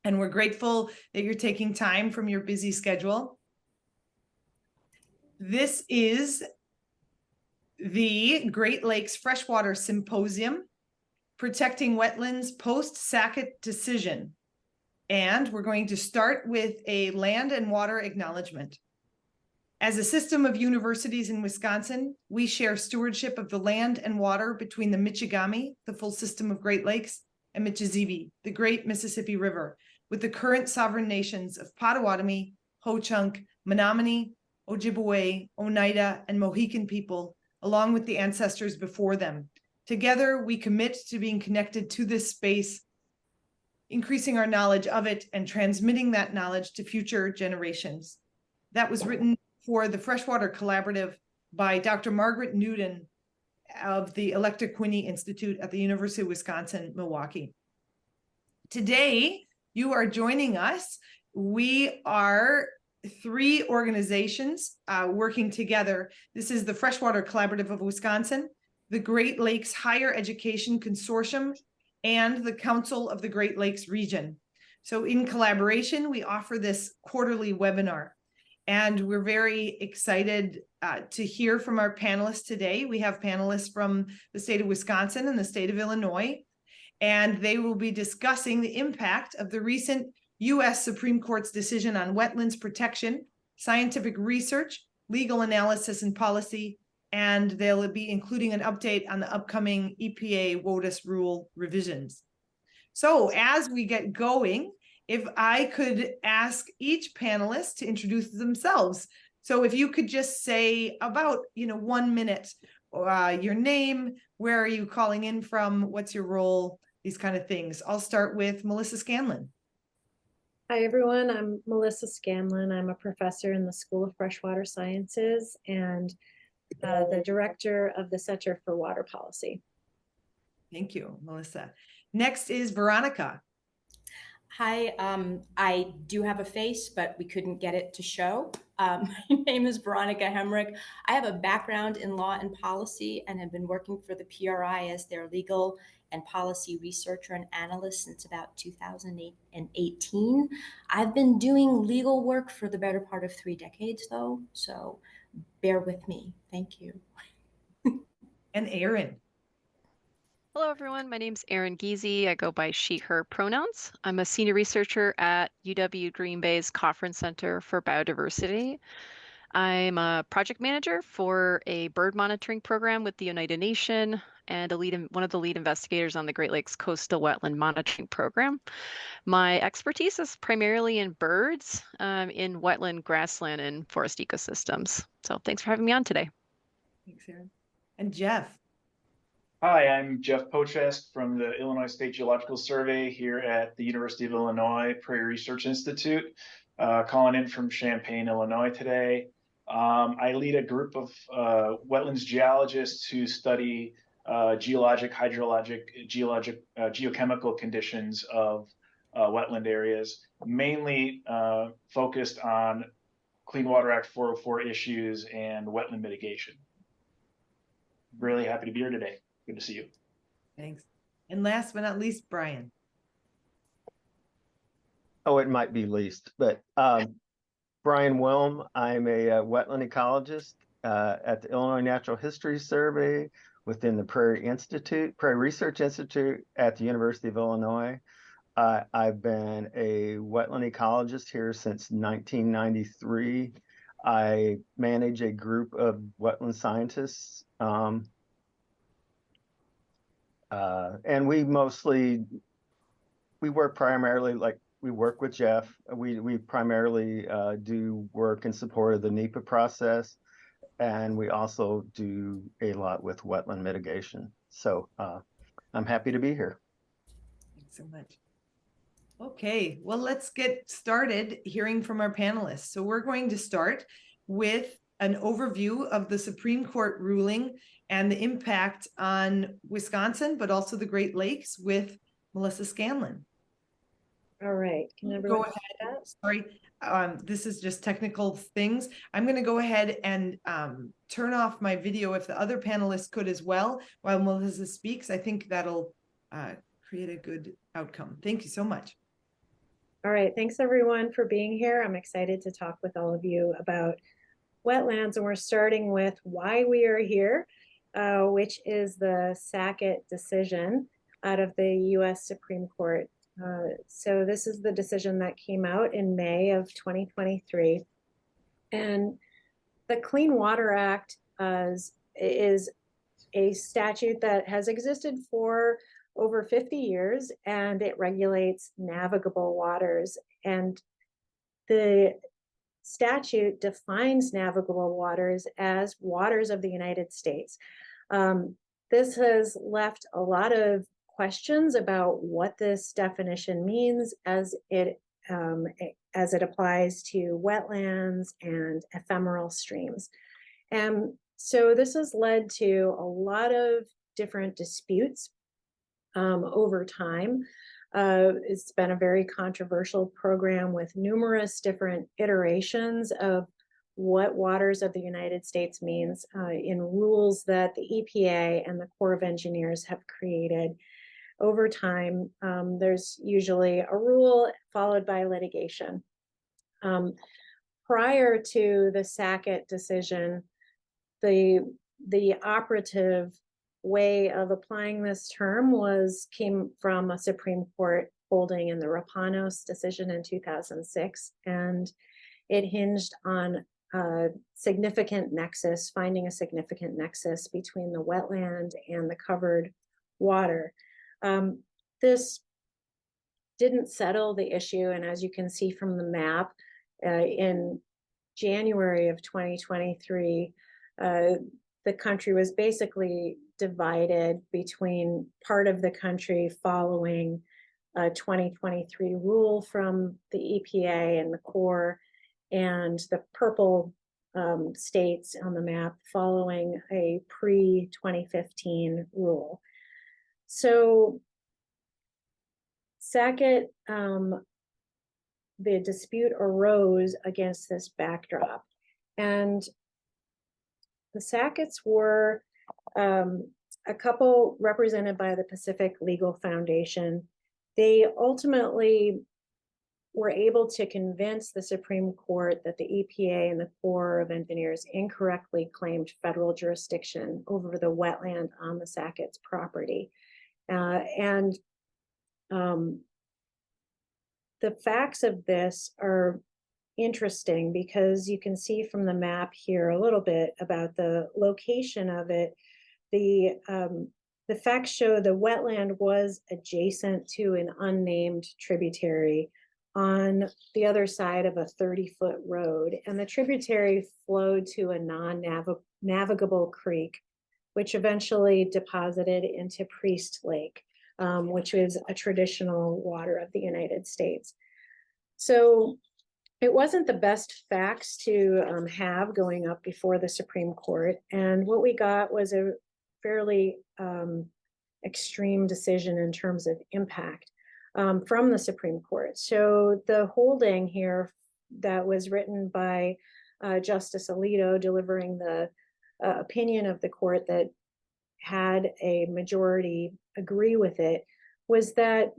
and we're grateful that you're taking time from your busy schedule. This is the Great Lakes Freshwater Symposium, Protecting Wetlands Post-Sackett Decision. And we're going to start with a land and water acknowledgement. As a system of universities in Wisconsin, we share stewardship of the land and water between the Michigami, the full system of Great Lakes, and Michizzibi, the great Mississippi River, with the current sovereign nations of Potawatomi, Ho-Chunk, Menominee, Ojibwe, Oneida, and Mohican people, along with the ancestors before them. Together, we commit to being connected to this space, increasing our knowledge of it and transmitting that knowledge to future generations. That was written for the Freshwater Collaborative by Dr. Margaret Newton of the Electa Quinney Institute at the University of Wisconsin-Milwaukee. Today, you are joining us. We are 3 organizations working together. This is the Freshwater Collaborative of Wisconsin, the Great Lakes Higher Education Consortium, and the Council of the Great Lakes Region. So in collaboration, we offer this quarterly webinar. And we're very excited to hear from our panelists today. We have panelists from the state of Wisconsin and the state of Illinois, and they will be discussing the impact of the recent U.S. Supreme Court's decision on wetlands protection, scientific research, legal analysis, and policy, and they'll be including an update on the upcoming EPA WOTUS Rule revisions. So as we get going, if I could ask each panelist to introduce themselves. So if you could just say about 1 minute, your name, where are you calling in from, what's your role, these kind of things. I'll start with Melissa Scanlan. Hi everyone, I'm Melissa Scanlan. I'm a professor in the School of Freshwater Sciences and the director of the Center for Water Policy. Thank you, Melissa. Next is Veronica. Hi, I do have a face, but we couldn't get it to show. My name is Veronica Hemrich. I have a background in law and policy and have been working for the PRI as their legal and policy researcher and analyst since about 2018. I've been doing legal work for the better part of 3 decades though, so bear with me. Thank you. And Erin. Hello, everyone. My name's Erin Giese. I go by she, her pronouns. I'm a senior researcher at UW Green Bay's Conference Center for Biodiversity. I'm a project manager for a bird monitoring program with the United Nations and one of the lead investigators on the Great Lakes Coastal Wetland Monitoring Program. My expertise is primarily in birds, in wetland, grassland, and forest ecosystems. So thanks for having me on today. Thanks, Erin. And Geoff. Hi, I'm Geoff Pociask from the Illinois State Geological Survey here at the University of Illinois Prairie Research Institute, calling in from Champaign, Illinois today. I lead a group of wetlands geologists who study geologic, hydrologic, geochemical conditions of wetland areas, mainly focused on Clean Water Act 404 issues and wetland mitigation. Really happy to be here today. Good to see you. Thanks. And last but not least, Brian. Oh, it might be least, but Brian Wilm. I'm a wetland ecologist at the Illinois Natural History Survey within the Prairie Research Institute at the University of Illinois. I've been a wetland ecologist here since 1993. I manage a group of wetland scientists. And we work primarily, we work with Geoff. We primarily do work in support of the NEPA process, and we also do a lot with wetland mitigation. So I'm happy to be here. Thanks so much. Okay, well, let's get started hearing from our panelists. So we're going to start with an overview of the Supreme Court ruling and the impact on Wisconsin, but also the Great Lakes with Melissa Scanlan. All right, can everyone go ahead? Sorry, this is just technical things. I'm going to go ahead and turn off my video if the other panelists could as well while Melissa speaks. I think that'll create a good outcome. Thank you so much. All right, thanks everyone for being here. I'm excited to talk with all of you about wetlands, and we're starting with why we are here, which is the Sackett decision out of the US Supreme Court. So this is the decision that came out in May of 2023. And the Clean Water Act is a statute that has existed for over 50 years, and it regulates navigable waters. And the statute defines navigable waters as waters of the United States. This has left a lot of questions about what this definition means as it applies to wetlands and ephemeral streams. And so this has led to a lot of different disputes over time. It's been a very controversial program with numerous different iterations of what waters of the United States means in rules that the EPA and the Corps of Engineers have created. Over time, there's usually a rule followed by litigation. Prior to the Sackett decision, the operative way of applying this term came from a Supreme Court holding in the Rapanos decision in 2006, and it hinged on a significant nexus, finding a significant nexus between the wetland and the covered water. This didn't settle the issue, and as you can see from the map, in January of 2023, the country was basically divided between part of the country following a 2023 rule from the EPA and the Corps, and the purple states on the map following a pre-2015 rule. So Sackett, the dispute arose against this backdrop, and the Sacketts were a couple represented by the Pacific Legal Foundation. They ultimately were able to convince the Supreme Court that the EPA and the Corps of Engineers incorrectly claimed federal jurisdiction over the wetland on the Sackett's property. The facts of this are interesting because you can see from the map here a little bit about the location of it. The facts show the wetland was adjacent to an unnamed tributary on the other side of a 30-foot road, and the tributary flowed to a non-navigable creek, which eventually deposited into Priest Lake, which is a traditional water of the United States. So it wasn't the best facts to have going up before the Supreme Court, and what we got was a fairly extreme decision in terms of impact from the Supreme Court. So the holding here that was written by Justice Alito, delivering the opinion of the court that had a majority agree with it, was that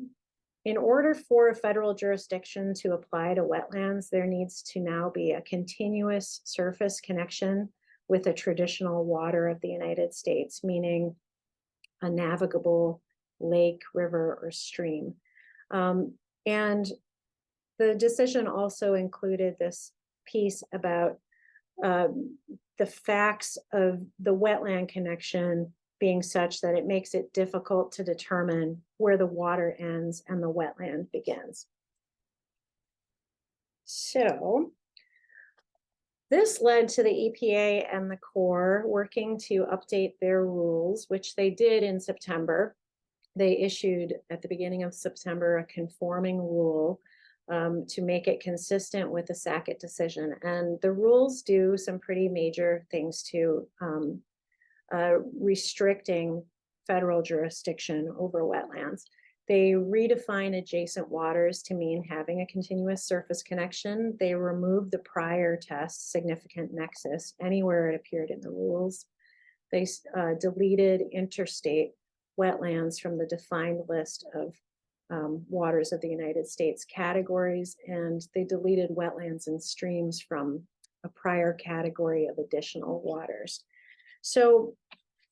in order for a federal jurisdiction to apply to wetlands, there needs to now be a continuous surface connection with a traditional water of the United States, meaning a navigable lake, river, or stream. And the decision also included this piece about the facts of the wetland connection being such that it makes it difficult to determine where the water ends and the wetland begins. So this led to the EPA and the Corps working to update their rules, which they did in September. They issued at the beginning of September a conforming rule to make it consistent with the Sackett decision. And the rules do some pretty major things to restricting federal jurisdiction over wetlands. They redefine adjacent waters to mean having a continuous surface connection. They remove the prior test, significant nexus, anywhere it appeared in the rules. They deleted interstate wetlands from the defined list of waters of the United States categories, and they deleted wetlands and streams from a prior category of additional waters. So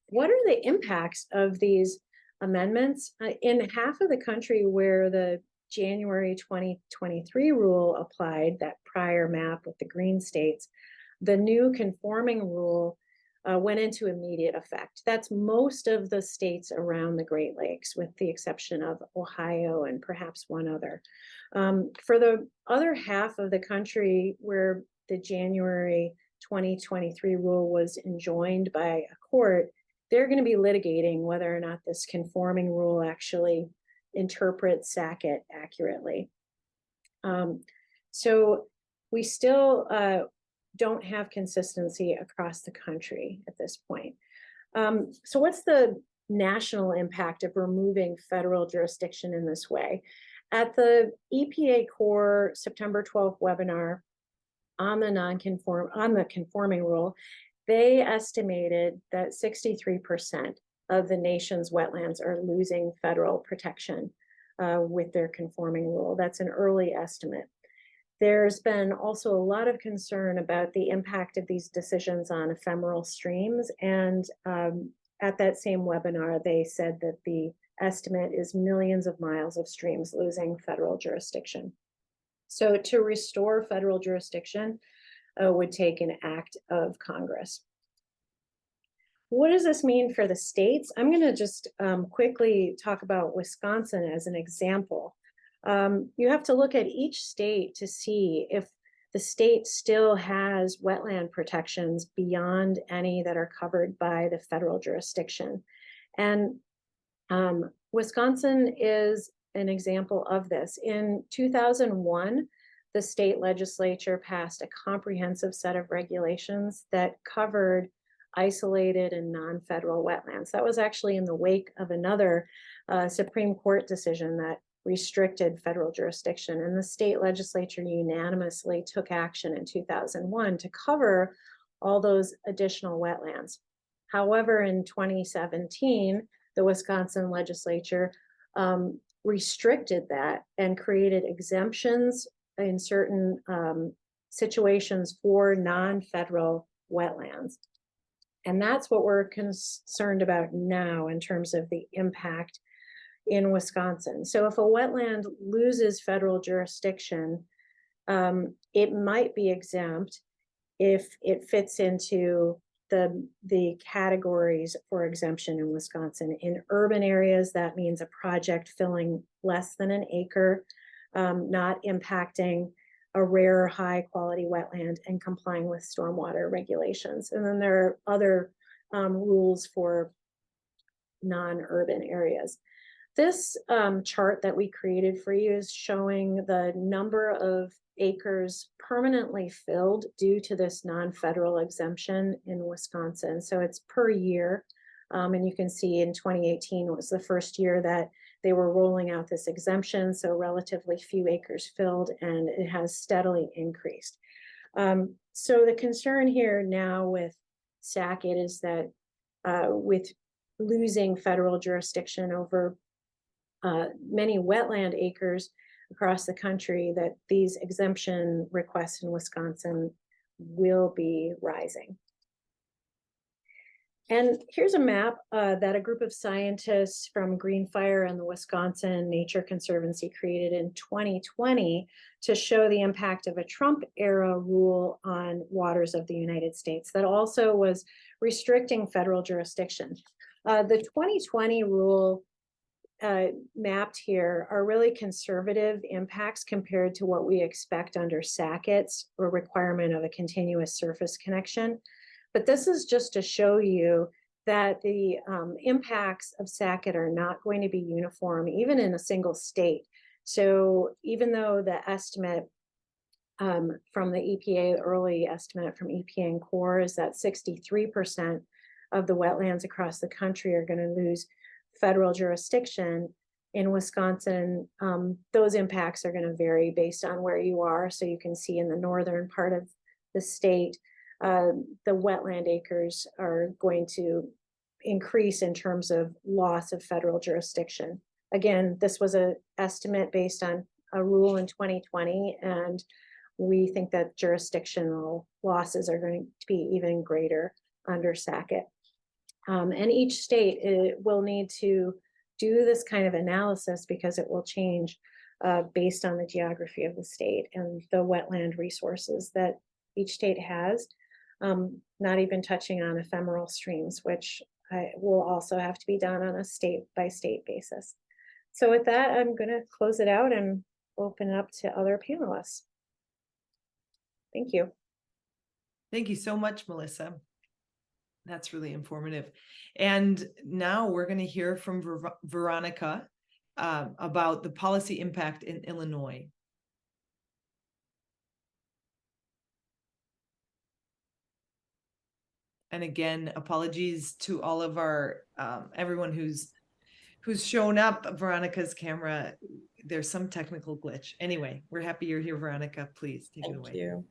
what are the impacts of these amendments? In half of the country where the January 2023 rule applied, that prior map with the green states, the new conforming rule went into immediate effect. That's most of the states around the Great Lakes, with the exception of Ohio and perhaps one other. For the other half of the country where the January 2023 rule was enjoined by a court, they're going to be litigating whether or not this conforming rule actually interprets Sackett accurately. So we still don't have consistency across the country at this point. So what's the national impact of removing federal jurisdiction in this way? At the EPA Core September 12th webinar on the conforming rule, they estimated that 63% of the nation's wetlands are losing federal protection with their conforming rule. That's an early estimate. There's been also a lot of concern about the impact of these decisions on ephemeral streams. And at that same webinar, they said that the estimate is millions of miles of streams losing federal jurisdiction. So to restore federal jurisdiction would take an act of Congress. What does this mean for the states? I'm going to just quickly talk about Wisconsin as an example. You have to look at each state to see if the state still has wetland protections beyond any that are covered by the federal jurisdiction. And Wisconsin is an example of this. In 2001, the state legislature passed a comprehensive set of regulations that covered isolated and non-federal wetlands. That was actually in the wake of another Supreme Court decision that restricted federal jurisdiction, and the state legislature unanimously took action in 2001 to cover all those additional wetlands. However, in 2017, the Wisconsin legislature restricted that and created exemptions in certain situations for non-federal wetlands. And that's what we're concerned about now in terms of the impact in Wisconsin. So if a wetland loses federal jurisdiction, it might be exempt if it fits into the categories for exemption in Wisconsin. In urban areas, that means a project filling less than an acre, not impacting a rare high quality wetland, and complying with stormwater regulations. And then there are other rules for non-urban areas. This chart that we created for you is showing the number of acres permanently filled due to this non-federal exemption in Wisconsin. So it's per year. And you can see in 2018 was the first year that they were rolling out this exemption. So relatively few acres filled, and it has steadily increased. So the concern here now with Sackett is that with losing federal jurisdiction over many wetland acres across the country, that these exemption requests in Wisconsin will be rising. And here's a map that a group of scientists from Greenfire and the Wisconsin Nature Conservancy created in 2020 to show the impact of a Trump-era rule on waters of the United States that also was restricting federal jurisdiction. The 2020 rule mapped here are really conservative impacts compared to what we expect under Sackett's or requirement of a continuous surface connection. But this is just to show you that the impacts of Sackett are not going to be uniform, even in a single state. So even though the estimate from the EPA, the early estimate from EPA and Core is that 63% of the wetlands across the country are going to lose federal jurisdiction, in Wisconsin, those impacts are going to vary based on where you are. So you can see in the northern part of the state, the wetland acres are going to increase in terms of loss of federal jurisdiction. again, this was an estimate based on a rule in 2020, and we think that jurisdictional losses are going to be even greater under Sackett. And each state will need to do this kind of analysis because it will change based on the geography of the state and the wetland resources that each state has, not even touching on ephemeral streams, which will also have to be done on a state-by-state basis. So with that, I'm going to close it out and open it up to other panelists. Thank you. Thank you so much, Melissa. That's really informative. And now we're going to hear from Veronica about the policy impact in Illinois. And again, apologies to all of our everyone who's shown up. Veronica's camera, there's some technical glitch. Anyway, we're happy you're here, Veronica. Please take it away. Thank you.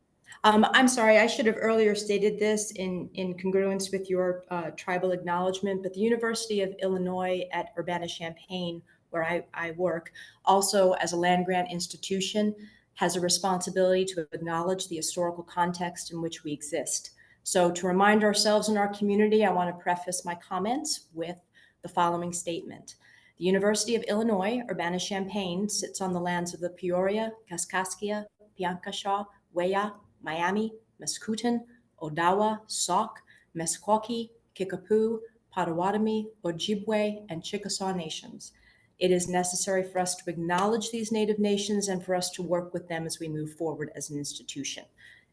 I'm sorry, I should have earlier stated this in congruence with your tribal acknowledgement, but the University of Illinois at Urbana-Champaign, where I work, also as a land-grant institution, has a responsibility to acknowledge the historical context in which we exist. So to remind ourselves and our community, I want to preface my comments with the following statement. The University of Illinois, Urbana-Champaign, sits on the lands of the Peoria, Kaskaskia, Piankashaw, Weah, Miami, Mascoutin, Odawa, Sauk, Meskwaki, Kickapoo, Potawatomi, Ojibwe, and Chickasaw nations. It is necessary for us to acknowledge these Native nations and for us to work with them as we move forward as an institution.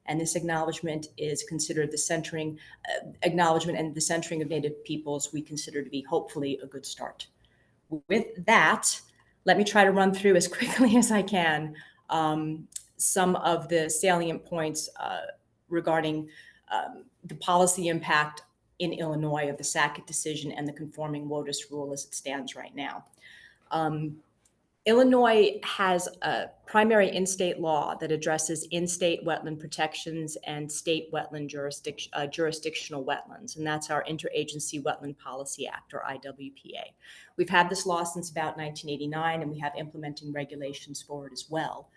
And this acknowledgement is considered the centering acknowledgement, and the centering of Native peoples we consider to be hopefully a good start. With that, let me try to run through as quickly as I can some of the salient points regarding the policy impact in Illinois of the Sackett decision and the conforming WOTUS rule as it stands right now. Illinois has a primary in-state law that addresses in-state wetland protections and state wetland jurisdictional wetlands, and that's our Interagency Wetland Policy Act, or IWPA. We've had this law since about 1989, and we have implementing regulations for it as well.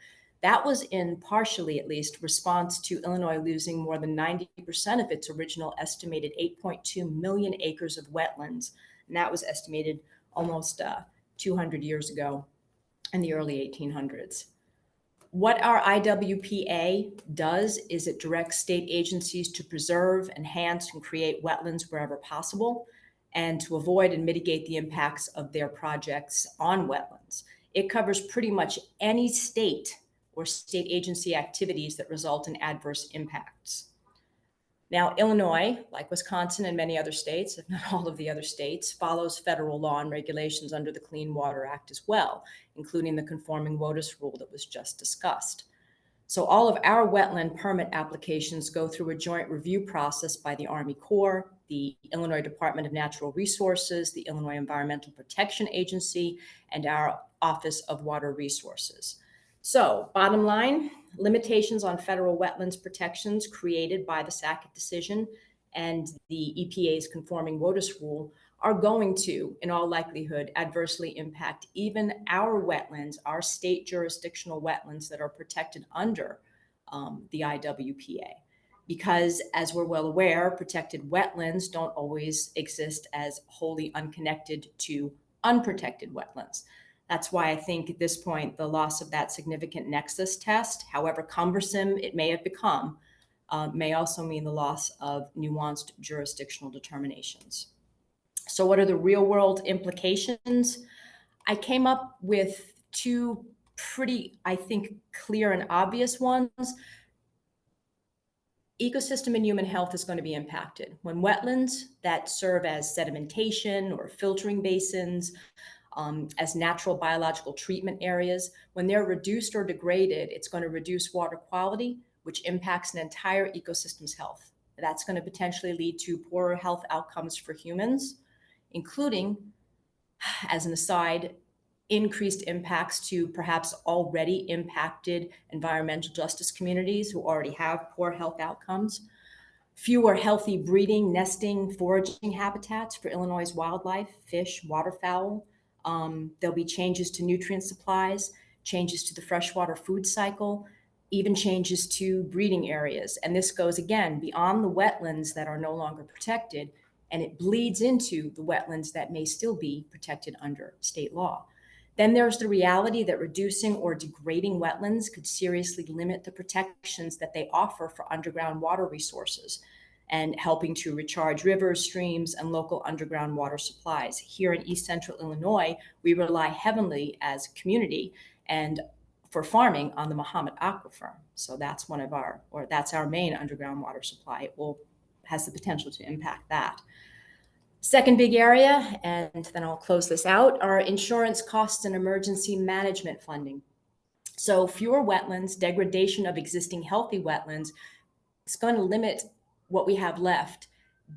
That was in partially, at least, response to Illinois losing more than 90% of its original estimated 8.2 million acres of wetlands, and that was estimated almost 200 years ago in the early 1800s. What our IWPA does is it directs state agencies to preserve, enhance, and create wetlands wherever possible, and to avoid and mitigate the impacts of their projects on wetlands. It covers pretty much any state or state agency activities that result in adverse impacts. Now, Illinois, like Wisconsin and many other states, if not all of the other states, follows federal law and regulations under the Clean Water Act as well, including the conforming WOTUS rule that was just discussed. So all of our wetland permit applications go through a joint review process by the Army Corps, the Illinois Department of Natural Resources, the Illinois Environmental Protection Agency, and our Office of Water Resources. So bottom line, limitations on federal wetlands protections created by the Sackett decision and the EPA's conforming WOTUS rule are going to, in all likelihood, adversely impact even our wetlands, our state jurisdictional wetlands that are protected under the IWPA. Because, as we're well aware, protected wetlands don't always exist as wholly unconnected to unprotected wetlands. That's why I think at this point, the loss of that significant nexus test, however cumbersome it may have become, may also mean the loss of nuanced jurisdictional determinations. So what are the real world implications? I came up with two pretty, I think, clear and obvious ones. Ecosystem and human health is going to be impacted when wetlands that serve as sedimentation or filtering basins, as natural biological treatment areas, when they're reduced or degraded, it's going to reduce water quality, which impacts an entire ecosystem's health. That's going to potentially lead to poorer health outcomes for humans, including, as an aside, increased impacts to perhaps already impacted environmental justice communities who already have poor health outcomes, fewer healthy breeding, nesting, foraging habitats for Illinois' wildlife, fish, waterfowl, There'll be changes to nutrient supplies, changes to the freshwater food cycle, even changes to breeding areas. And this goes, again, beyond the wetlands that are no longer protected, and it bleeds into the wetlands that may still be protected under state law. Then there's the reality that reducing or degrading wetlands could seriously limit the protections that they offer for underground water resources and helping to recharge rivers, streams, and local underground water supplies. Here in East Central Illinois, we rely heavily as a community and for farming on the Mahomet Aquifer. So that's that's our main underground water supply. It has the potential to impact that. Second big area, and then I'll close this out, are insurance costs and emergency management funding. So fewer wetlands, degradation of existing healthy wetlands, it's going to limit what we have left,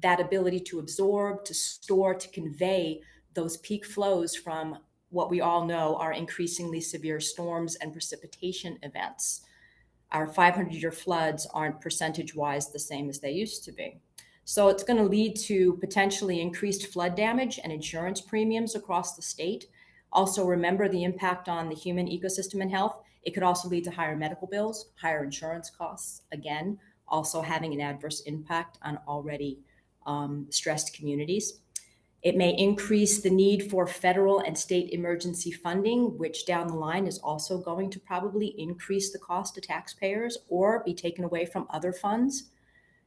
that ability to absorb, to store, to convey those peak flows from what we all know are increasingly severe storms and precipitation events. Our 500-year floods aren't percentage-wise the same as they used to be. So it's going to lead to potentially increased flood damage and insurance premiums across the state. Also, remember the impact on the human ecosystem and health. It could also lead to higher medical bills, higher insurance costs, again, also having an adverse impact on already stressed communities. It may increase the need for federal and state emergency funding, which down the line is also going to probably increase the cost to taxpayers or be taken away from other funds.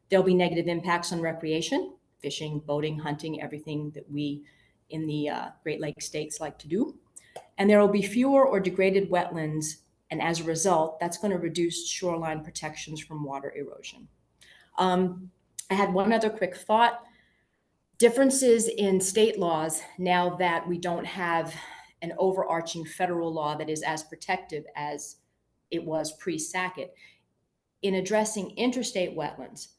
There'll be negative impacts on recreation, fishing, boating, hunting, everything that we in the Great Lakes states like to do. And there will be fewer or degraded wetlands. And as a result, that's going to reduce shoreline protections from water erosion. I had one other quick thought. Differences in state laws now that we don't have an overarching federal law that is as protective as it was pre-Sackett. In addressing interstate wetlands,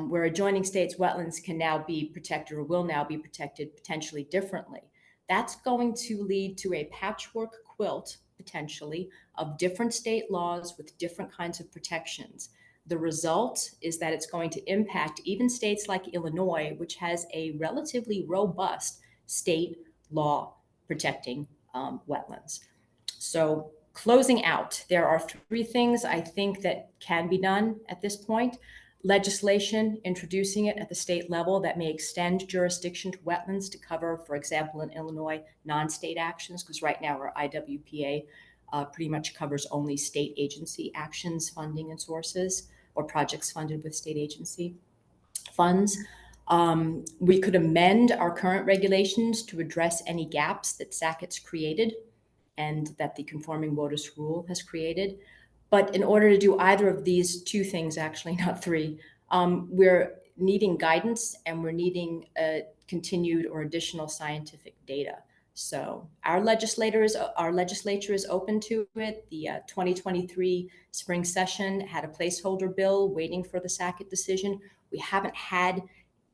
where adjoining states' wetlands can now be protected or will now be protected potentially differently. That's going to lead to a patchwork quilt, potentially, of different state laws with different kinds of protections. The result is that it's going to impact even states like Illinois, which has a relatively robust state law protecting wetlands. So closing out, there are three things I think that can be done at this point. Legislation, introducing it at the state level that may extend jurisdiction to wetlands to cover, for example, in Illinois, non-state actions, because right now our IWPA pretty much covers only state agency actions, funding, and sources, or projects funded with state agency funds. We could amend our current regulations to address any gaps that Sackett's created and that the conforming WOTUS rule has created. But in order to do either of these two things, actually, not three, we're needing guidance and we're needing continued or additional scientific data. So our legislature is open to it. The 2023 spring session had a placeholder bill waiting for the Sackett decision. We haven't had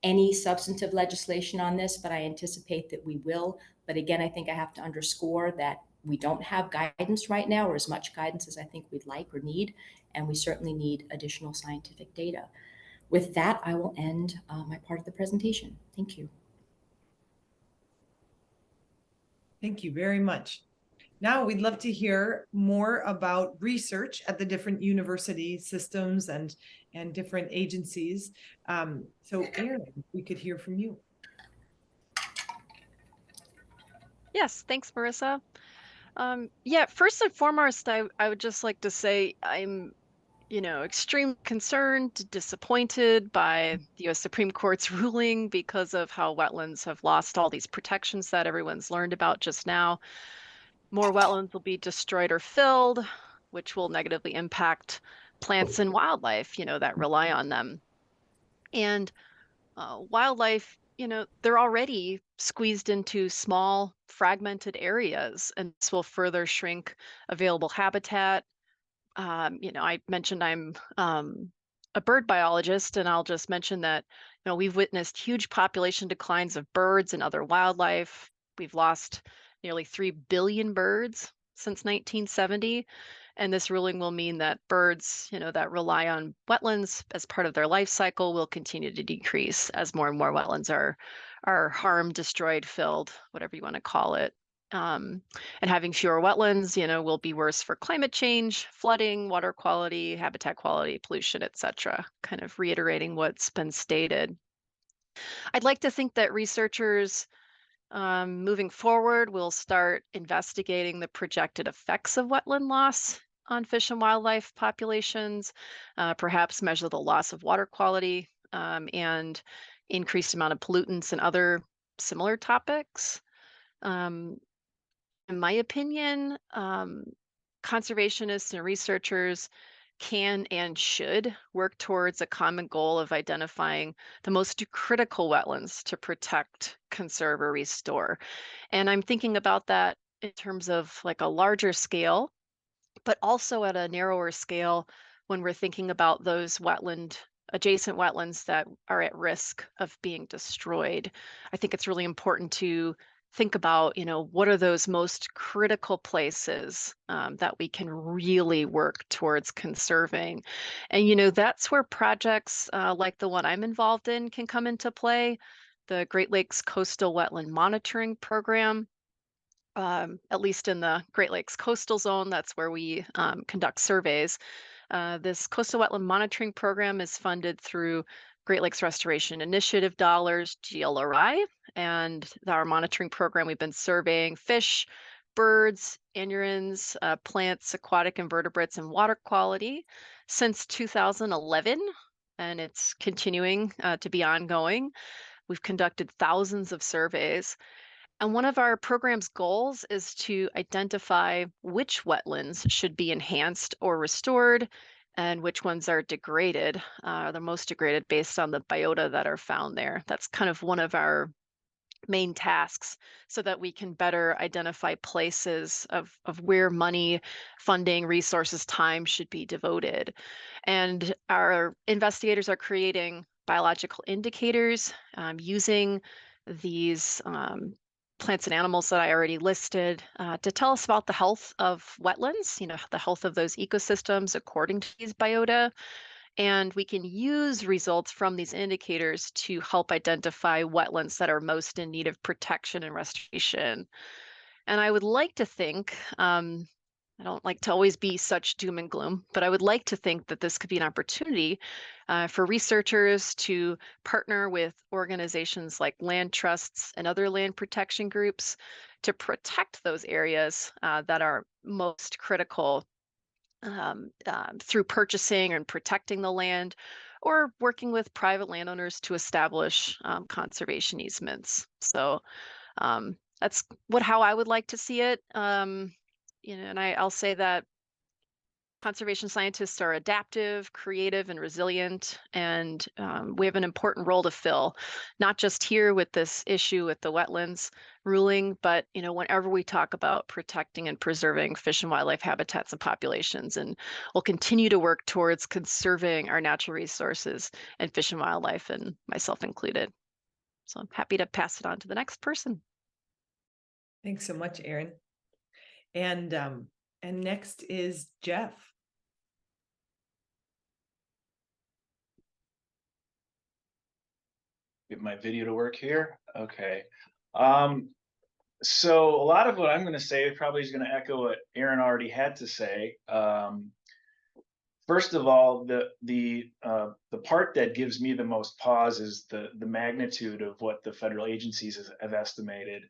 any substantive legislation on this, but I anticipate that we will. But again, I think I have to underscore that we don't have guidance right now, or as much guidance as I think we'd like or need, and we certainly need additional scientific data. With that, I will end my part of the presentation. Thank you. Thank you very much. Now we'd love to hear more about research at the different university systems and different agencies. So Erin, we could hear from you. Yes, thanks, Marissa. Yeah, first and foremost, I would just like to say I'm, extremely concerned, disappointed by the U.S. Supreme Court's ruling because of how wetlands have lost all these protections that everyone's learned about just now. More wetlands will be destroyed or filled, which will negatively impact plants and wildlife, that rely on them. And wildlife, they're already squeezed into small, fragmented areas, and this will further shrink available habitat. I mentioned I'm a bird biologist, and I'll just mention that, we've witnessed huge population declines of birds and other wildlife. We've lost nearly 3 billion birds since 1970. And this ruling will mean that birds, that rely on wetlands as part of their life cycle will continue to decrease as more and more wetlands are harmed, destroyed, filled, whatever you want to call it. And having fewer wetlands, will be worse for climate change, flooding, water quality, habitat quality, pollution, etc. Kind of reiterating what's been stated. I'd like to think that researchers moving forward will start investigating the projected effects of wetland loss on fish and wildlife populations, perhaps measure the loss of water quality and increased amount of pollutants and other similar topics. In my opinion, conservationists and researchers can and should work towards a common goal of identifying the most critical wetlands to protect, conserve, or restore. And I'm thinking about that in terms of like a larger scale, but also at a narrower scale when we're thinking about those adjacent wetlands that are at risk of being destroyed. I think it's really important to think about, what are those most critical places that we can really work towards conserving. And, that's where projects like the one I'm involved in can come into play. The Great Lakes Coastal Wetland Monitoring Program, at least in the Great Lakes coastal zone, that's where we conduct surveys. This coastal wetland monitoring program is funded through Great Lakes Restoration Initiative dollars, GLRI, and our monitoring program, we've been surveying fish, birds, anurans, plants, aquatic invertebrates, and water quality since 2011, and it's continuing to be ongoing. We've conducted thousands of surveys. And one of our program's goals is to identify which wetlands should be enhanced or restored and which ones are degraded, the most degraded based on the biota that are found there. That's kind of one of our main tasks so that we can better identify places of where money, funding, resources, time should be devoted. And our investigators are creating biological indicators using these plants and animals that I already listed to tell us about the health of wetlands, the health of those ecosystems according to these biota. And we can use results from these indicators to help identify wetlands that are most in need of protection and restoration. And I would like to think, I don't like to always be such doom and gloom, but I would like to think that this could be an opportunity for researchers to partner with organizations like land trusts and other land protection groups to protect those areas that are most critical through purchasing and protecting the land, or working with private landowners to establish conservation easements. So that's how I would like to see it. And I'll say that conservation scientists are adaptive, creative, and resilient, and we have an important role to fill, not just here with this issue with the wetlands ruling, but whenever we talk about protecting and preserving fish and wildlife habitats and populations, and we'll continue to work towards conserving our natural resources and fish and wildlife, and myself included. So I'm happy to pass it on to the next person. Thanks so much, Erin. And next is Geoff. Get my video to work here. Okay. So a lot of what I'm going to say probably is going to echo what Erin already had to say. First of all, the part that gives me the most pause is the magnitude of what the federal agencies have estimated.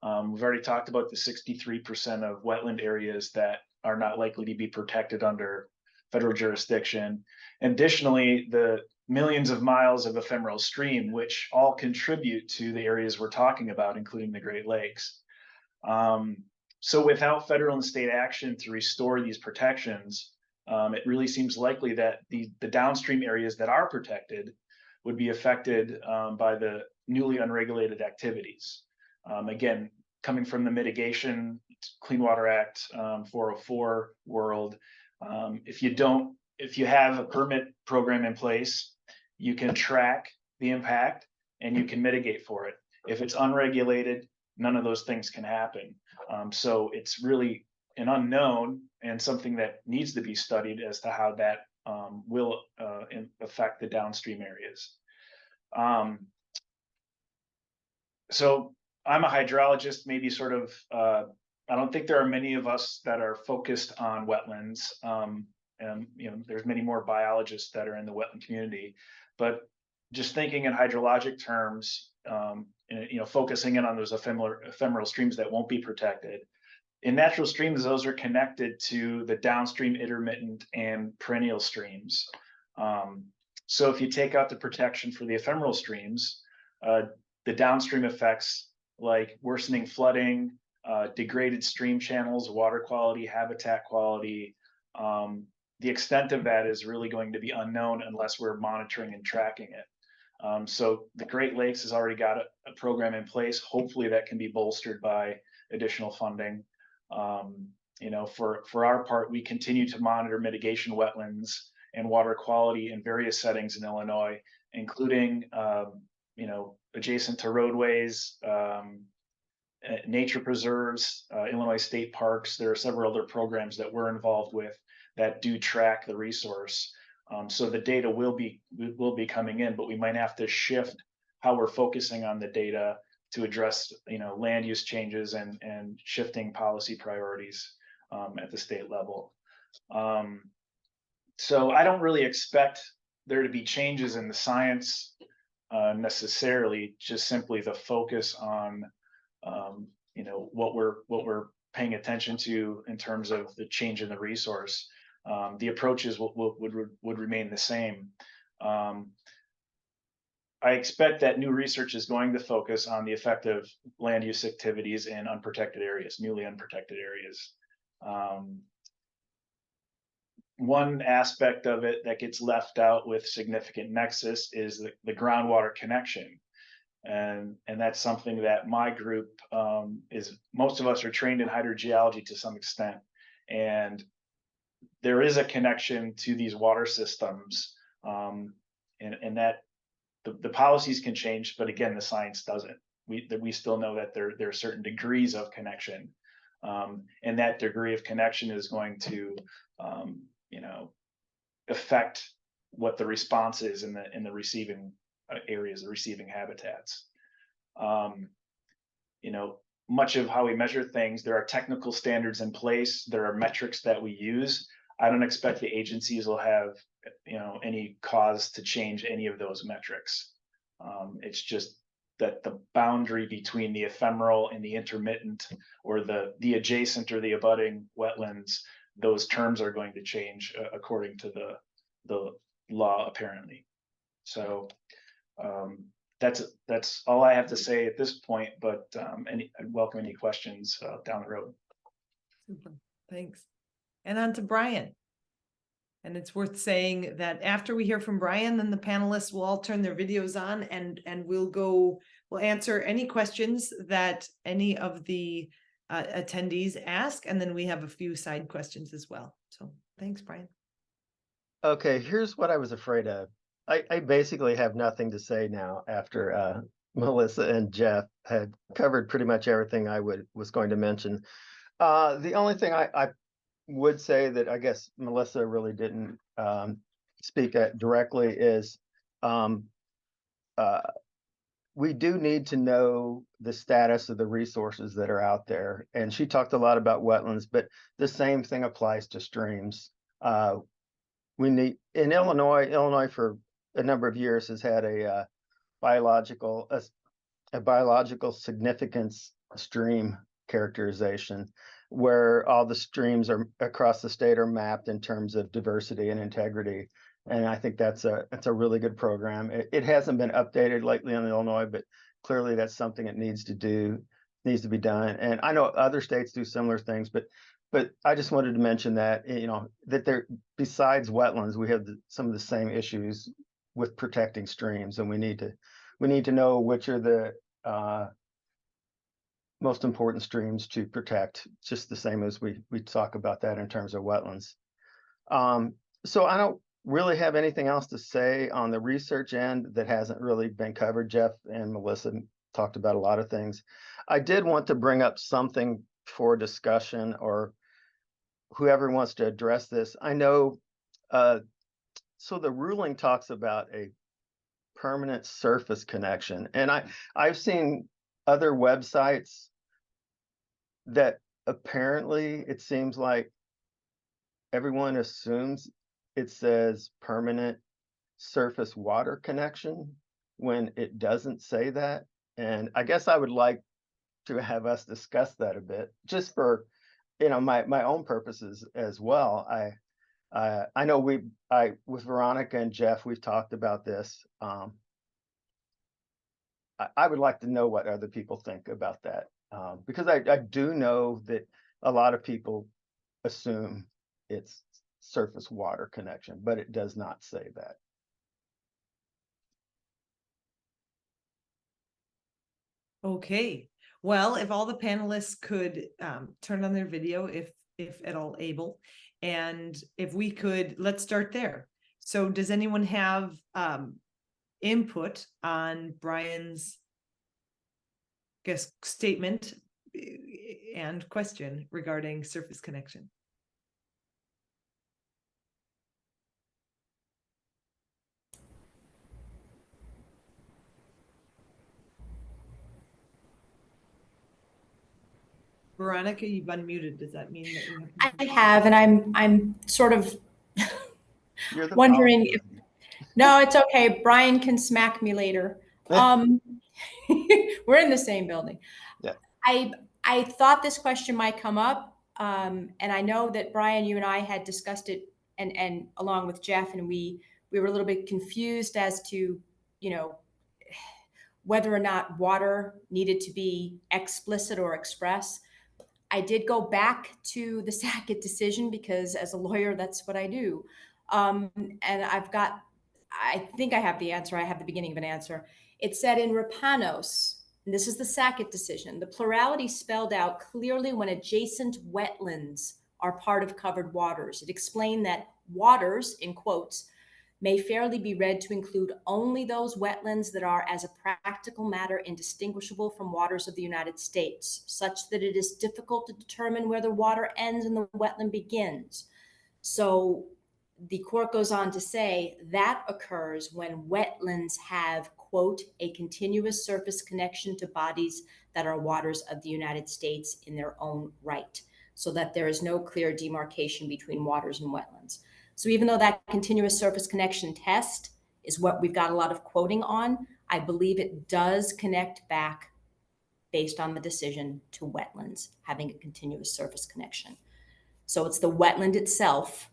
We've already talked about the 63% of wetland areas that are not likely to be protected under federal jurisdiction. Additionally, the millions of miles of ephemeral stream, which all contribute to the areas we're talking about, including the Great Lakes. So without federal and state action to restore these protections, it really seems likely that the downstream areas that are protected would be affected by the newly unregulated activities. Again, coming from the Mitigation Clean Water Act 404 world, if you have a permit program in place, you can track the impact and you can mitigate for it. If it's unregulated, none of those things can happen. So it's really an unknown and something that needs to be studied as to how that will affect the downstream areas. So I'm a hydrologist, maybe sort of, I don't think there are many of us that are focused on wetlands. And, there's many more biologists that are in the wetland community, but just thinking in hydrologic terms, focusing in on those ephemeral streams that won't be protected. In natural streams, those are connected to the downstream intermittent and perennial streams. So if you take out the protection for the ephemeral streams, the downstream effects like worsening flooding, degraded stream channels, water quality, habitat quality, the extent of that is really going to be unknown unless we're monitoring and tracking it. So the Great Lakes has already got a program in place. Hopefully that can be bolstered by additional funding. For our part, we continue to monitor mitigation wetlands and water quality in various settings in Illinois, including, adjacent to roadways, nature preserves, Illinois state parks. There are several other programs that we're involved with that do track the resource. So the data will be coming in, but we might have to shift how we're focusing on the data to address, land use changes and shifting policy priorities at the state level. So I don't really expect there to be changes in the science necessarily, just simply the focus on what we're paying attention to in terms of the change in the resource. The approaches would remain the same. I expect that new research is going to focus on the effect of land use activities in unprotected areas, newly unprotected areas. One aspect of it that gets left out with significant nexus is the groundwater connection. And that's something that my group most of us are trained in hydrogeology to some extent. And there is a connection to these water systems, and that the policies can change, but again, the science doesn't. We still know that there are certain degrees of connection, and that degree of connection is going to affect what the response is in the receiving areas, the receiving habitats. Much of how we measure things, there are technical standards in place. There are metrics that we use. I don't expect the agencies will have, any cause to change any of those metrics. It's just that the boundary between the ephemeral and the intermittent, or the adjacent or the abutting wetlands, those terms are going to change according to the law, apparently. So that's all I have to say at this point, but I'd welcome any questions down the road. Super. Thanks. And on to Brian. And it's worth saying that after we hear from Brian, then the panelists will all turn their videos on and we'll answer any questions that any of the attendees ask. And then we have a few side questions as well. So thanks, Brian. Okay, here's what I was afraid of. I basically have nothing to say now after Melissa and Geoff had covered pretty much everything I was going to mention. The only thing I would say that I guess Melissa really didn't speak at directly is we do need to know the status of the resources that are out there. And she talked a lot about wetlands, but the same thing applies to streams. We need, in Illinois for a number of years has had a biological significance stream characterization, where all the streams are across the state are mapped in terms of diversity and integrity. And I think that's a really good program. It hasn't been updated lately in Illinois, but clearly that's something that needs to be done. And I know other states do similar things, but I just wanted to mention that, that there, besides wetlands, we have some of the same issues with protecting streams, and we need to know which are the most important streams to protect, just the same as we talk about that in terms of wetlands. So I don't really have anything else to say on the research end that hasn't really been covered. Geoff and Melissa talked about a lot of things. I did want to bring up something for discussion, or whoever wants to address this. I know, so the ruling talks about a permanent surface connection, and I've seen other websites that apparently it seems like everyone assumes it says permanent surface water connection when it doesn't say that. And I guess I would like to have us discuss that a bit, just for, my own purposes as well. I know with Veronica and Geoff, we've talked about this. I would like to know what other people think about that, because I do know that a lot of people assume it's surface water connection, but it does not say that. Okay, well, if all the panelists could turn on their video, if at all able, and if we could, let's start there. So does anyone have input on Brian's, statement and question regarding surface connection? Veronica, you've unmuted. Does that mean that you have? I have, and I'm sort of You're the wondering policy if, lady. no, it's okay. Brian can smack me later. We're in the same building. Yeah. I thought this question might come up, and I know that Brian, you and I had discussed it, and along with Geoff, and we were a little bit confused as to, whether or not water needed to be explicit or express. I did go back to the Sackett decision because as a lawyer, that's what I do. And I think I have the answer. I have the beginning of an answer. It said in Rapanos, and this is the Sackett decision, the plurality spelled out clearly when adjacent wetlands are part of covered waters. It explained that waters, in quotes, may fairly be read to include only those wetlands that are, as a practical matter, indistinguishable from waters of the United States, such that it is difficult to determine where the water ends and the wetland begins. So the court goes on to say that occurs when wetlands have, quote, a continuous surface connection to bodies that are waters of the United States in their own right, so that there is no clear demarcation between waters and wetlands. So even though that continuous surface connection test is what we've got a lot of quoting on, I believe it does connect back, based on the decision, to wetlands having a continuous surface connection. So it's the wetland itself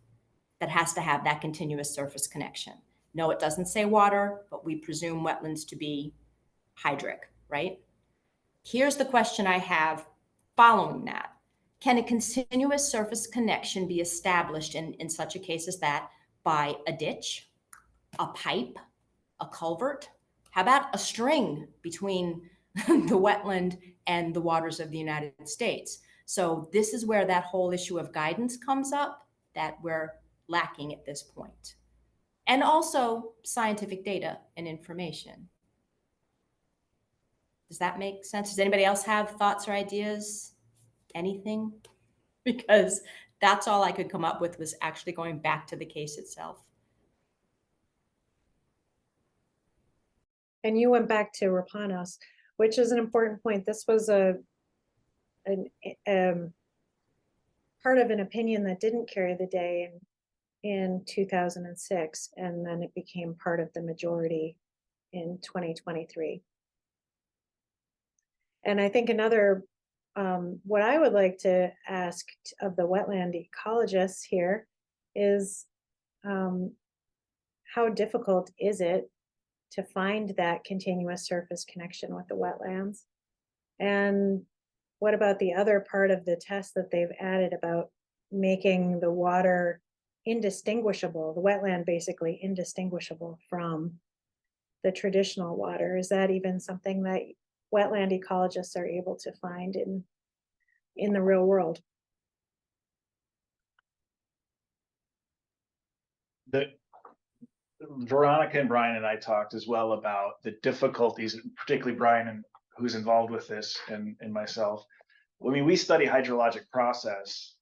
that has to have that continuous surface connection. No, it doesn't say water, but we presume wetlands to be hydric, right? Here's the question I have following that. Can a continuous surface connection be established in such a case as that by a ditch, a pipe, a culvert? How about a string between the wetland and the waters of the United States? So this is where that whole issue of guidance comes up that we're lacking at this point. And also scientific data and information. Does that make sense? Does anybody else have thoughts or ideas? Anything? Because that's all I could come up with, was actually going back to the case itself. And you went back to Rapanos, which is an important point. This was part of an opinion that didn't carry the day in 2006, and then it became part of the majority in 2023. And I think another, what I would like to ask of the wetland ecologists here is, how difficult is it to find that continuous surface connection with the wetlands? And what about the other part of the test that they've added about making the water indistinguishable, the wetland basically indistinguishable from the traditional water? Is that even something that wetland ecologists are able to find in the real world? Veronica and Brian and I talked as well about the difficulties, particularly Brian, and who's involved with this, and myself. I mean, we study hydrologic process.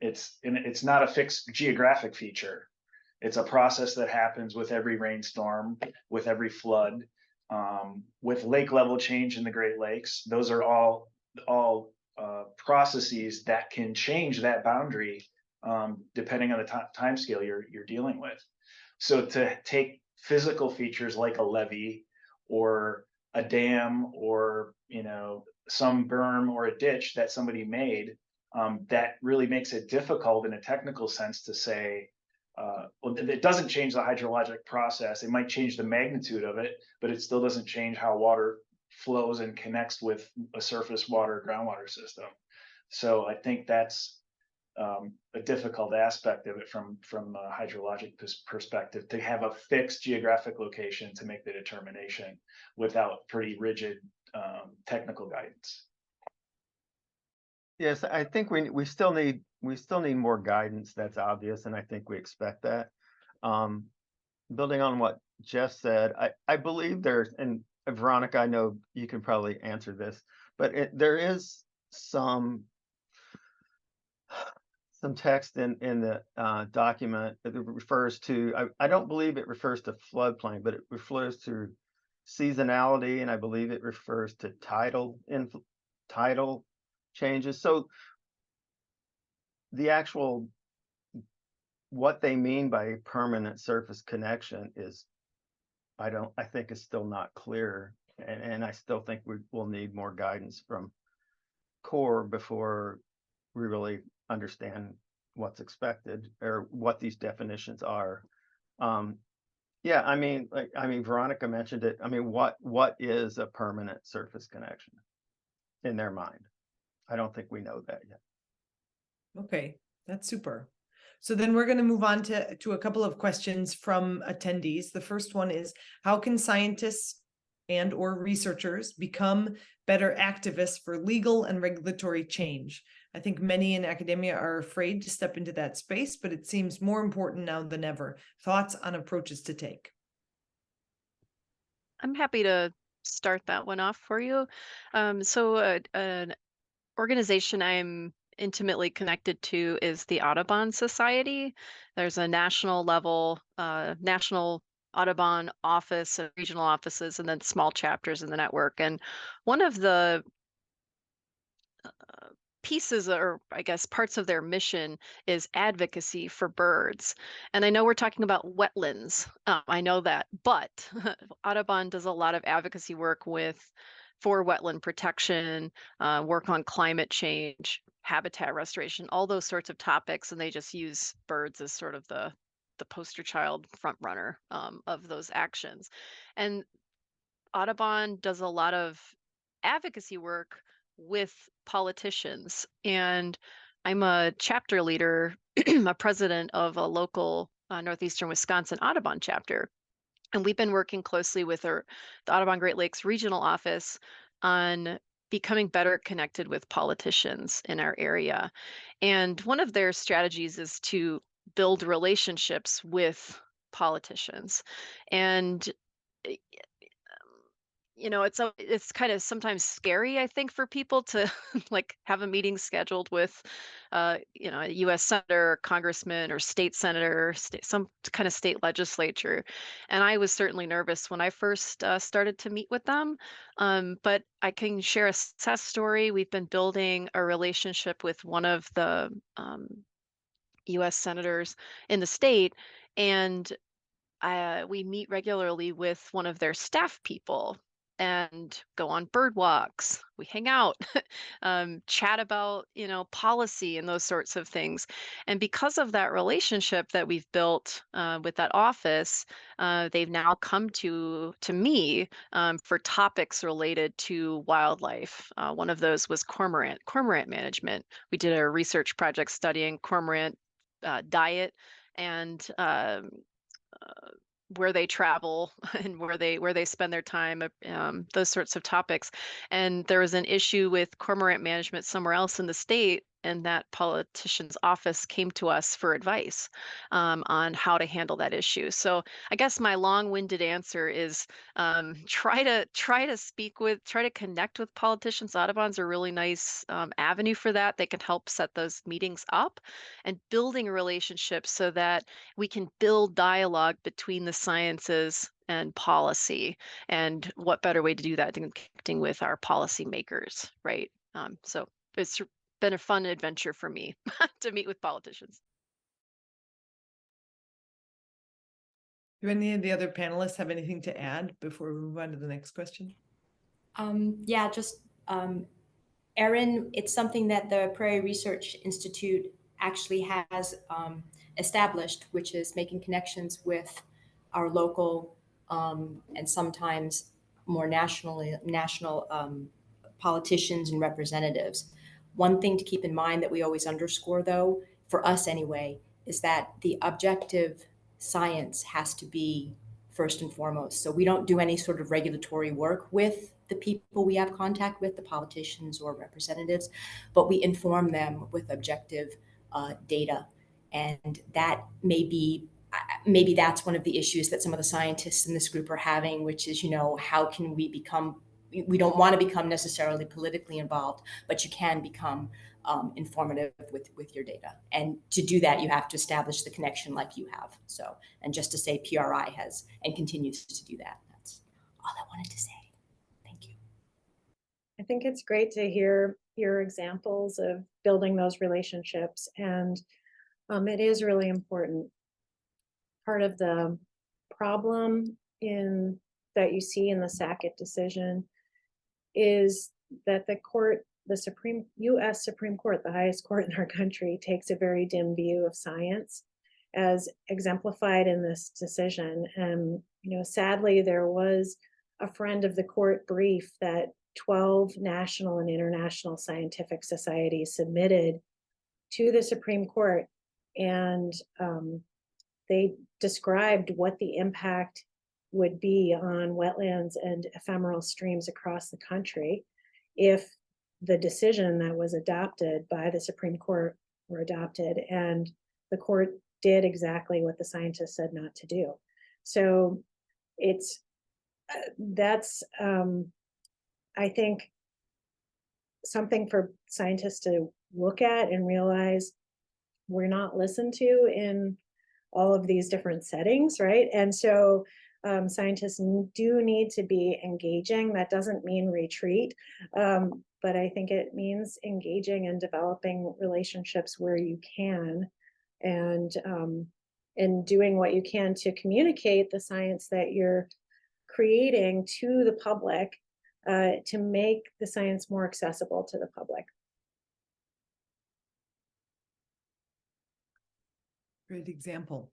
It's not a fixed geographic feature. It's a process that happens with every rainstorm, with every flood. with lake level change in the Great Lakes. Those are all processes that can change that boundary depending on the time scale you're dealing with. So to take physical features like a levee or a dam or some berm or a ditch that somebody made, that really makes it difficult in a technical sense to say, well, it doesn't change the hydrologic process. It might change the magnitude of it, but it still doesn't change how water flows and connects with a surface water groundwater system. So I think that's a difficult aspect of it from a hydrologic perspective, to have a fixed geographic location to make the determination without pretty rigid technical guidance. Yes, I think we still need more guidance. That's obvious, and I think we expect that. Building on what Geoff said, I believe there's, and Veronica, I know you can probably answer this, but there is some text in the document that refers to, I don't believe it refers to floodplain, but it refers to seasonality, and I believe it refers to tidal changes. So the actual, what they mean by permanent surface connection is, I think is still not clear. And I still think we will need more guidance from Corps before we really understand what's expected or what these definitions are. Yeah, I mean, Veronica mentioned it. I mean, what is a permanent surface connection in their mind? I don't think we know that yet. Okay, that's super. So then we're going to move on to a couple of questions from attendees. The first one is, how can scientists and or researchers become better activists for legal and regulatory change? I think many in academia are afraid to step into that space, but it seems more important now than ever. Thoughts on approaches to take? I'm happy to start that one off for you. So an organization I'm intimately connected to is the Audubon Society. There's a national level, national Audubon office, regional offices, and then small chapters in the network. And one of the pieces, or I guess parts of their mission, is advocacy for birds. And I know we're talking about wetlands. I know that, but Audubon does a lot of advocacy work for wetland protection, work on climate change, habitat restoration, all those sorts of topics. And they just use birds as sort of the poster child front runner of those actions. And Audubon does a lot of advocacy work with politicians. And I'm a chapter leader, a president of a local Northeastern Wisconsin Audubon chapter. And we've been working closely with the Audubon Great Lakes Regional Office on becoming better connected with politicians in our area. And one of their strategies is to build relationships with politicians. And it's kind of sometimes scary, I think, for people to like have a meeting scheduled with, a U.S. senator, congressman, or state senator, some kind of state legislature. And I was certainly nervous when I first started to meet with them. But I can share a success story. We've been building a relationship with one of the U.S. senators in the state, and we meet regularly with one of their staff people and go on bird walks. We hang out, chat about, policy and those sorts of things. And because of that relationship that we've built with that office, they've now come to me for topics related to wildlife. One of those was cormorant management. We did a research project studying cormorant diet and where they travel and where they spend their time, those sorts of topics. And there was an issue with cormorant management somewhere else in the state, and that politician's office came to us for advice on how to handle that issue. So I guess my long-winded answer is try to connect with politicians. Audubon's a really nice avenue for that. They can help set those meetings up, and building a relationship so that we can build dialogue between the sciences and policy. And what better way to do that than connecting with our policymakers, right? So it's been a fun adventure for me to meet with politicians. Do any of the other panelists have anything to add before we move on to the next question? Yeah, just Erin, it's something that the Prairie Research Institute actually has established, which is making connections with our local and sometimes more national politicians and representatives. One thing to keep in mind that we always underscore, though, for us anyway, is that the objective science has to be first and foremost. So we don't do any sort of regulatory work with the people we have contact with, the politicians or representatives, but we inform them with objective data. And that maybe that's one of the issues that some of the scientists in this group are having, which is, how can we become, we don't want to become necessarily politically involved, but you can become informative with your data. And to do that, you have to establish the connection like you have. So, and just to say PRI has and continues to do that. That's all I wanted to say. Thank you. I think it's great to hear your examples of building those relationships, and it is really important. Part of the problem that you see in the Sackett decision is that the U.S. Supreme Court, the highest court in our country, takes a very dim view of science, as exemplified in this decision. And sadly, there was a friend of the court brief that 12 national and international scientific societies submitted to the Supreme Court, and they described what the impact would be on wetlands and ephemeral streams across the country if the decision that was adopted by the Supreme Court were adopted. And the court did exactly what the scientists said not to do. So that's I think something for scientists to look at and realize we're not listened to in all of these different settings, right? And so scientists do need to be engaging. That doesn't mean retreat, but I think it means engaging and developing relationships where you can, and doing what you can to communicate the science that you're creating to the public, to make the science more accessible to the public. Great example.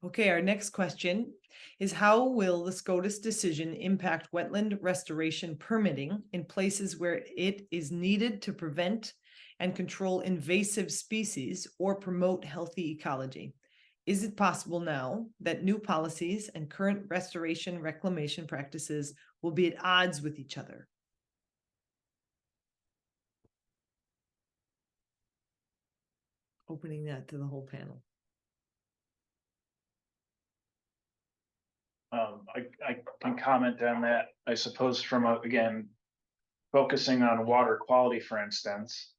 Okay, our next question is, how will the SCOTUS decision impact wetland restoration permitting in places where it is needed to prevent and control invasive species or promote healthy ecology? Is it possible now that new policies and current restoration reclamation practices will be at odds with each other? Opening that to the whole panel. I can comment on that, I suppose, from again, focusing on water quality, for instance.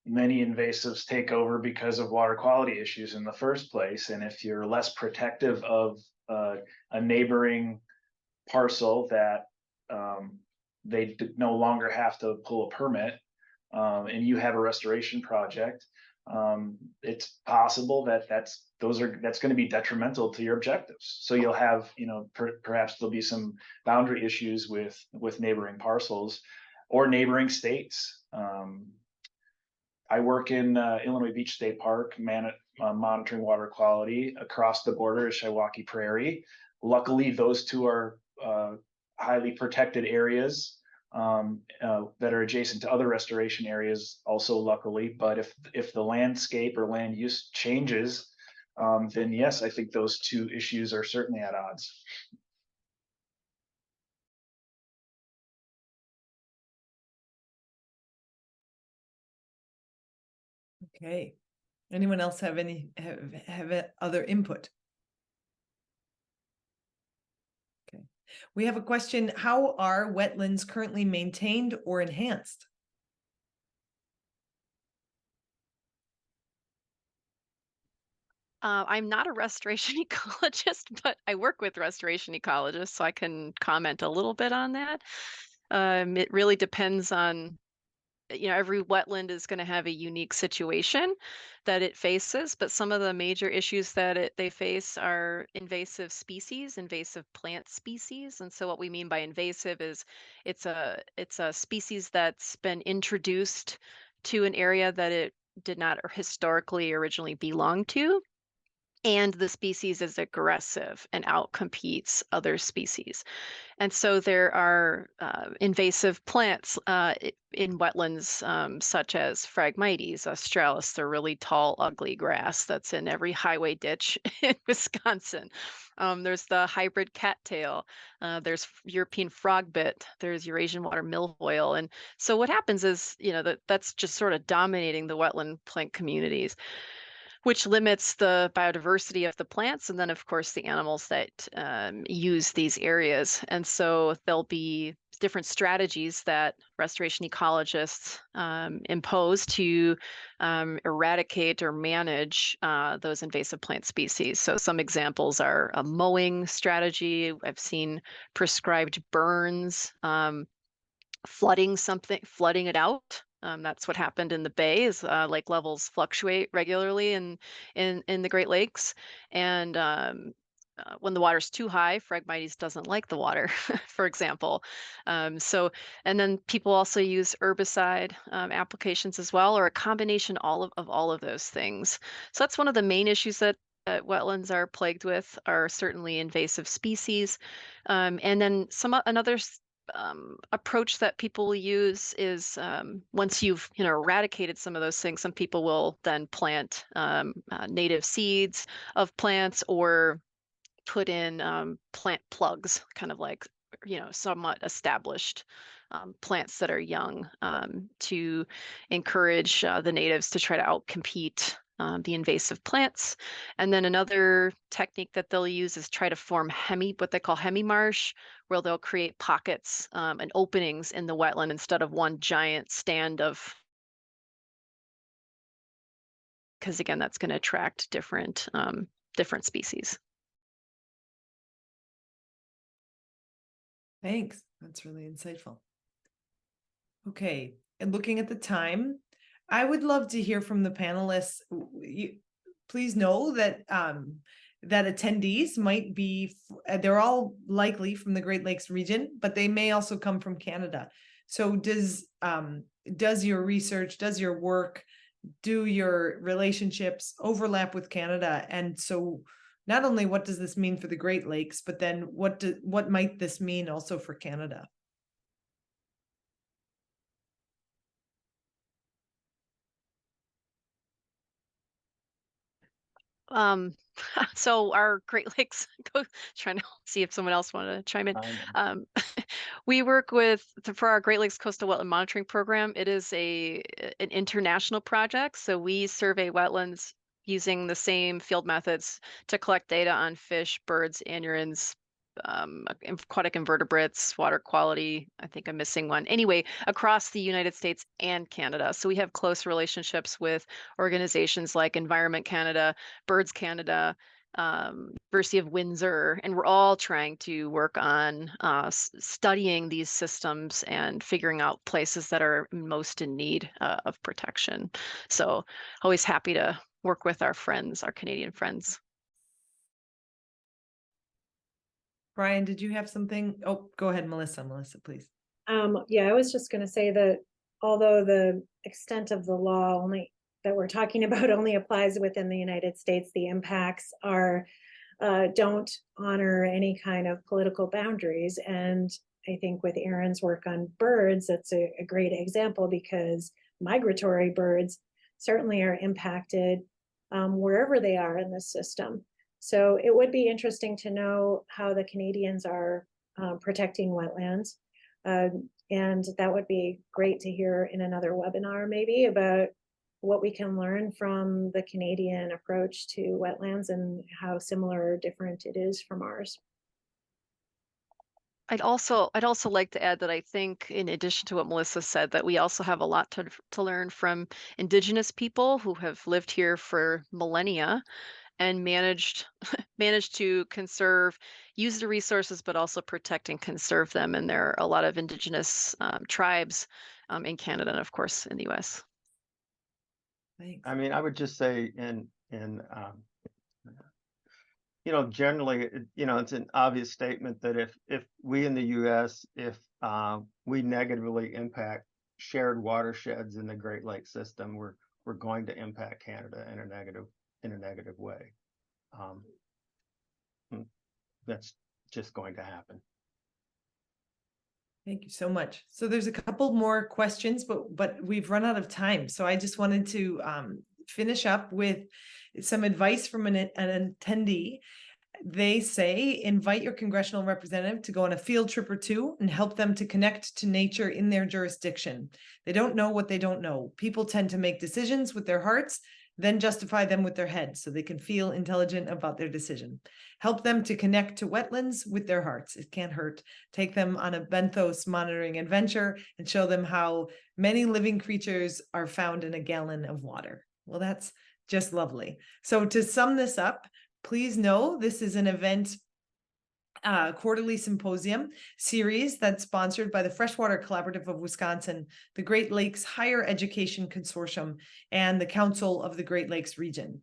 Many invasives take over because of water quality issues in the first place. And if you're less protective of a neighboring parcel that they no longer have to pull a permit, and you have a restoration project, it's possible that that's going to be detrimental to your objectives. So you'll have, perhaps there'll be some boundary issues with neighboring parcels or neighboring states. I work in Illinois Beach State Park, monitoring water quality. Across the border is Shiawaukee Prairie. Luckily, those two are highly protected areas that are adjacent to other restoration areas, also luckily. But if the landscape or land use changes, then yes, I think those two issues are certainly at odds. Okay. Anyone else have other input? Okay. We have a question. How are wetlands currently maintained or enhanced? I'm not a restoration ecologist, but I work with restoration ecologists, so I can comment a little bit on that. It really depends on, every wetland is going to have a unique situation that it faces, but some of the major issues that they face are invasive species, invasive plant species. And so what we mean by invasive is it's a species that's been introduced to an area that it did not historically originally belong to. And the species is aggressive and outcompetes other species. And so there are invasive plants in wetlands, such as Phragmites australis, the really tall, ugly grass that's in every highway ditch in Wisconsin. There's the hybrid cattail. There's European frogbit. There's Eurasian water milfoil. And so what happens is, that's just sort of dominating the wetland plant communities, which limits the biodiversity of the plants and then, of course, the animals that use these areas. And so there'll be different strategies that restoration ecologists impose to eradicate or manage those invasive plant species. So some examples are a mowing strategy. I've seen prescribed burns, flooding it out. That's what happened in the Bay. Is lake levels fluctuate regularly in the Great Lakes, and when the water's too high, Phragmites doesn't like the water, for example. And then people also use herbicide applications as well, or a combination of all of those things. So that's one of the main issues that wetlands are plagued with, are certainly invasive species, and then another approach that people use is, once you've eradicated some of those things, some people will then plant native seeds of plants or put in plant plugs, kind of like somewhat established plants that are young, to encourage the natives to try to outcompete the invasive plants. And then another technique that they'll use is try to form what they call hemi-marsh, where they'll create pockets and openings in the wetland instead of one giant stand of, because again, that's going to attract different species. Thanks. That's really insightful. Okay, and looking at the time, I would love to hear from the panelists. Please know that that attendees might be, they're all likely from the Great Lakes region, but they may also come from Canada. So does your research, does your work, do your relationships overlap with Canada? And so not only what does this mean for the Great Lakes, but then what might this mean also for Canada? So our Great Lakes, trying to see if someone else wanted to chime in. We work for our Great Lakes Coastal Wetland Monitoring Program. It is an international project. So we survey wetlands using the same field methods to collect data on fish, birds, anurans, aquatic invertebrates, water quality. I think I'm missing one. Anyway, across the United States and Canada. So we have close relationships with organizations like Environment Canada, Birds Canada, University of Windsor, and we're all trying to work on studying these systems and figuring out places that are most in need of protection. So always happy to work with our friends, our Canadian friends. Brian, did you have something? Oh, go ahead, Melissa, please. Yeah, I was just going to say that although the extent of the law that we're talking about only applies within the United States, the impacts don't honor any kind of political boundaries. And I think with Erin's work on birds, that's a great example, because migratory birds certainly are impacted wherever they are in the system. So it would be interesting to know how the Canadians are protecting wetlands. And that would be great to hear in another webinar, maybe, about what we can learn from the Canadian approach to wetlands and how similar or different it is from ours. I'd also like to add that I think, in addition to what Melissa said, that we also have a lot to learn from Indigenous people who have lived here for millennia and managed to use the resources, but also protect and conserve them. And there are a lot of indigenous tribes in Canada and of course in the US. Thanks. I mean, I would just say generally, it's an obvious statement that if we in the US, if we negatively impact shared watersheds in the Great Lakes system, we're going to impact Canada in a negative way. That's just going to happen. Thank you so much. So there's a couple more questions, but we've run out of time. So I just wanted to finish up with some advice from an attendee. They say, invite your congressional representative to go on a field trip or two and help them to connect to nature in their jurisdiction. They don't know what they don't know. People tend to make decisions with their hearts, then justify them with their heads so they can feel intelligent about their decision. Help them to connect to wetlands with their hearts. It can't hurt. Take them on a benthos monitoring adventure and show them how many living creatures are found in a gallon of water. Well, that's just lovely. So to sum this up, please know this is an event quarterly symposium series that's sponsored by the Freshwater Collaborative of Wisconsin, the Great Lakes Higher Education Consortium, and the Council of the Great Lakes Region.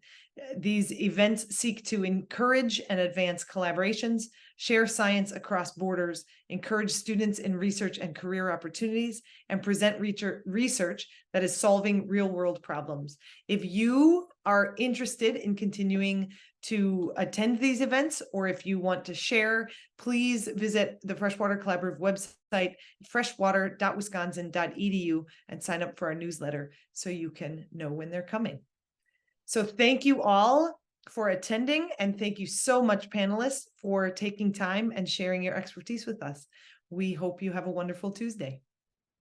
These events seek to encourage and advance collaborations, share science across borders, encourage students in research and career opportunities, and present research that is solving real-world problems. If you are interested in continuing to attend these events, or if you want to share, please visit the Freshwater Collaborative website, freshwater.wisconsin.edu, and sign up for our newsletter so you can know when they're coming. So thank you all for attending, and thank you so much, panelists, for taking time and sharing your expertise with us. We hope you have a wonderful Tuesday.